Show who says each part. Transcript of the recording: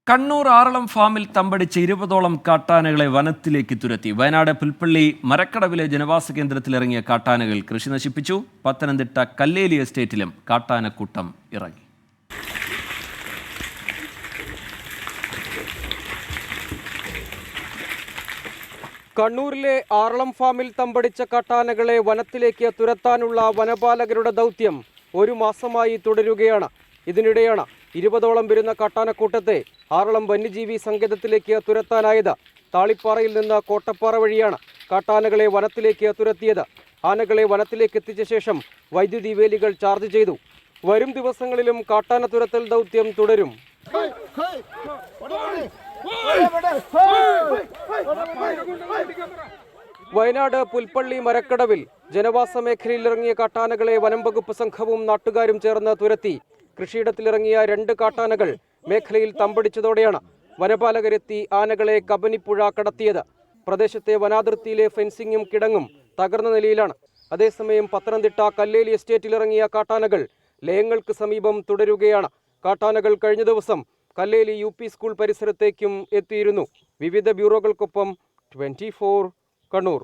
Speaker 1: കണ്ണൂർ ആറളം ഫാമിൽ തമ്പടിച്ച് 20ഓളം കാട്ടാനകളെ വനത്തിലേക്ക് തുരത്തി. വയനാട് പുൽപ്പള്ളി മരക്കടവിലെ ജനവാസ കേന്ദ്രത്തിലിറങ്ങിയ കാട്ടാനകൾ കൃഷി നശിപ്പിച്ചു. പത്തനംതിട്ട കല്ലേലി എസ്റ്റേറ്റിലും കാട്ടാനക്കൂട്ടം ഇറങ്ങി.
Speaker 2: കണ്ണൂരിലെ ആറളം ഫാമിൽ തമ്പടിച്ച കാട്ടാനകളെ വനത്തിലേക്ക് തുരത്താനുള്ള വനപാലകരുടെ ദൗത്യം 1 മാസമായി തുടരുകയാണ്. ഇതിനിടെയാണ് 20ഓളം വരുന്ന കാട്ടാനക്കൂട്ടത്തെ ആറളം വന്യജീവി സങ്കേതത്തിലേക്ക് തുരത്താനായത്. താളിപ്പാറയിൽ നിന്ന് കോട്ടപ്പാറ വഴിയാണ് കാട്ടാനകളെ വനത്തിലേക്ക് തുരത്തിയത്. ആനകളെ വനത്തിലേക്ക് എത്തിച്ച ശേഷം വൈദ്യുതി വേലികൾ ചാർജ് ചെയ്തു. വരും ദിവസങ്ങളിലും കാട്ടാന തുരത്തൽ ദൗത്യം തുടരും. വയനാട് പുൽപ്പള്ളി മരക്കടവിൽ ജനവാസ മേഖലയിൽ ഇറങ്ങിയ കാട്ടാനകളെ വനം വകുപ്പ് സംഘവും നാട്ടുകാരും ചേർന്ന് തുരത്തി. കൃഷിയിടത്തിലിറങ്ങിയ 2 കാട്ടാനകൾ മേഖലയിൽ തമ്പടിച്ചതോടെയാണ് വനപാലകരെത്തി ആനകളെ കബനിപ്പുഴ കടത്തിയത്. പ്രദേശത്തെ വനാതിർത്തിയിലെ ഫെൻസിങ്ങും കിടങ്ങും തകർന്ന നിലയിലാണ്. അതേസമയം പത്തനംതിട്ട കല്ലേലി എസ്റ്റേറ്റിലിറങ്ങിയ കാട്ടാനകൾ ലയങ്ങൾക്ക് സമീപം തുടരുകയാണ്. കാട്ടാനകൾ കഴിഞ്ഞ ദിവസം കല്ലേലി UP സ്കൂൾ പരിസരത്തേക്കും എത്തിയിരുന്നു. വിവിധ ബ്യൂറോകൾക്കൊപ്പം 24 കണ്ണൂർ.